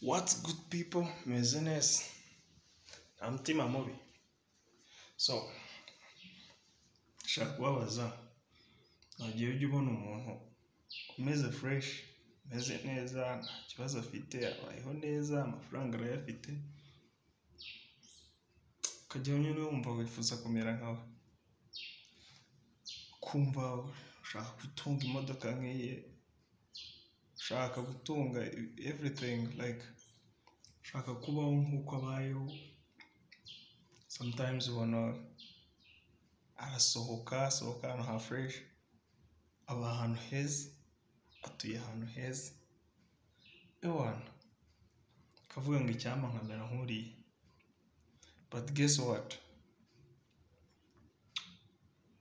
What's good people? Meze neza nta mutima mubi. So shaka kubabaza, nagiye ujya ubona umuntu umeze fresh, umeze neza, nta kibazo afite, abayeho neza, amafaranga arayafite, ukajya nyine wumva wifuza kumera nkawe, kumva ushaka gutunga imodoka nk'iye, ushaka gutunga everything, like ushaka kubaho nk'uko abayeho. Sometimes ubona asohoka ahantu ha fresh, aba ahantu heza, atuye ahantu heza, ewana kavuga ngo icyampa nkamera nk'uriya. But guess what?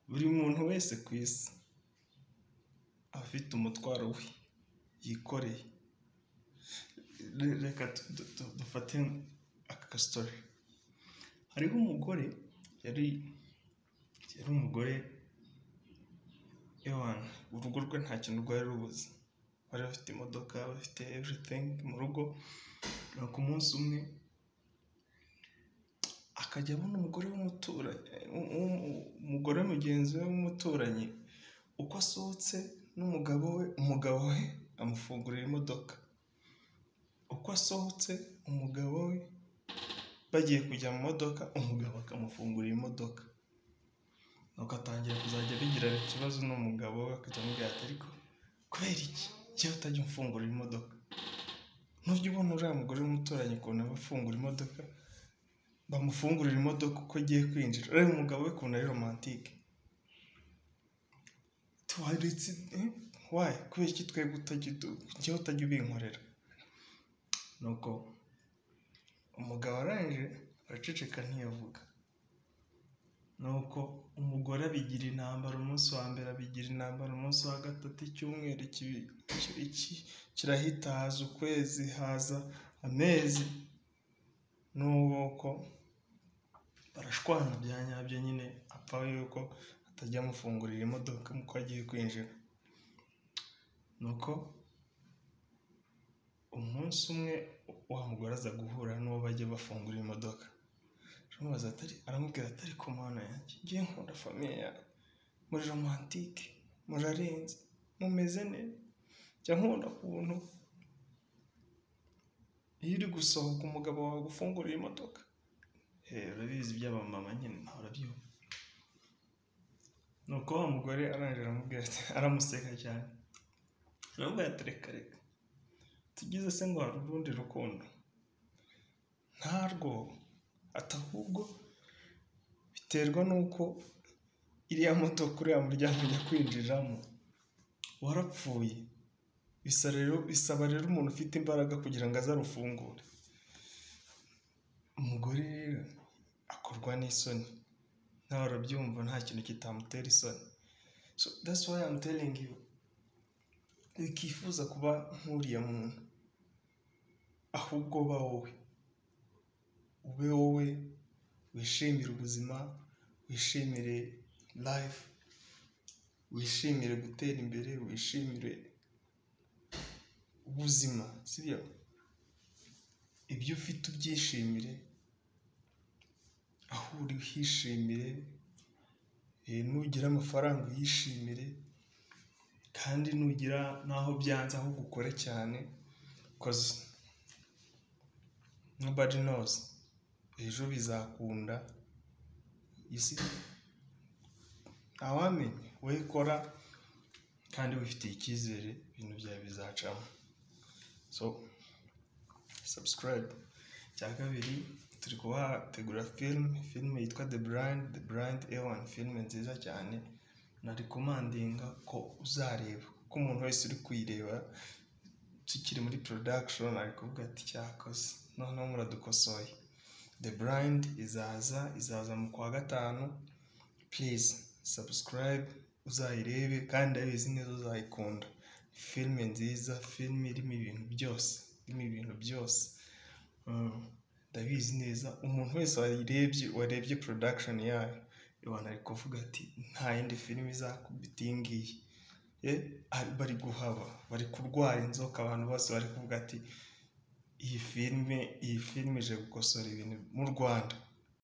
Buri muntu wese ku isi afite umutwaro we yikoreye. Reka dufate aka story. Hariho umugore yari umugore, ewana urugo rwe nta kintu rwari rubuze, bari bafite imodoka, bafite everything mu rugo. Nuko umunsi umwe akajya abona umugore mugenzi we w'umuturanyi uko asohotse umugabo we amufungurira imodoka. Uko asohotse umugabo we bagiye kujya mu modoka, umugabo akamufungurira imodoka. Nuko atangira kuzajya bigirana ikibazo n'umugabo we, akajya amubwira ati ariko kubera iki njyewe utajya umfungurira imodoka? Nujya ubona uriya mugore w'umuturanyi ukuntu abafungura imodoka, bamufungurira imodoka uko agiye kwinjira, rero umugabo we ukuntu ari romantique. Why? Kubera iki twebwe njyewe utajya ubinkorera? Nuko umugabo arangije araceceka ntiyavuga. Nuko umugore abigira intambara umunsi wa mbere, abigira intambara umunsi wa gatatu, icyumweru kirahita, haza ukwezi, haza amezi, nuko barashwana bya nyabyo, nyine apfa yuko atajya amufungurira imodoka uko agiye kwinjira. Nuko umunsi umwe wa mugore aza guhura n'uwo bajya bafungura imodoka, aramubwira ati ariko mana yanjye, ngiye nkunda famiye yawe, muri romantique, murarenze, mumeze neza, njya nkunda ukuntu iyo uri gusohoka umugabo wawe gufungurira imodoka. Urabizi iby'abamama nyine nawe urabyumva. Nuko wa mugore arangije aramubwira ati, aramuseka cyane, aramubwira ati reka tugize se ngo hari urundi rukundo? Ntarwo, ahubwo biterwa nuko iriya modoka uriya muryango ujya kwinjiriramo warapfuye. Bisaba rero umuntu ufite imbaraga kugira ngo aze arufungure. Umugore akorwa n'isoni, nawe urabyumva, nta kintu kitamutera isoni. So that's why I'm telling you, wikifuza kuba nk'uriya muntu, ahubwo ba wowe, ube wowe, wishimire ubuzima, wishimire life, wishimire gutera imbere, wishimire ubuzima, sibyo? Ibyo ufite ubyishimire, aho uri hishimire, nugira amafaranga uyishimire, kandi nugira naho byanze aho gukore cyane, because nobody knows ejo bizakunda. Isi ntawamenya, wowe kora kandi wifitiye icyizere ibintu byawe bizacamo. So subscribe. Cya kabiri, turi kubategura film yitwa The Blind, ewan film nziza cyane, nari commandinga ko uzareba, kuko umuntu wese uri kuyireba tukiri muri production ari kuvuga ati cyakoze, noneho muradukosoye. The Blind izaza mu kwa gatanu. Please subscribe uzayirebe, kandi abizi neza uzayikunda. Film nziza, film irimo ibintu byose, ndabizi neza. Umuntu wese warebye production yayo, ibona ari kuvuga ati nta yindi film izakubita iyi ngiyi. bari guhaba, bari kurwara inzoka, abantu bose bari kuvuga ati iyi filime ije gukosora ibintu mu Rwanda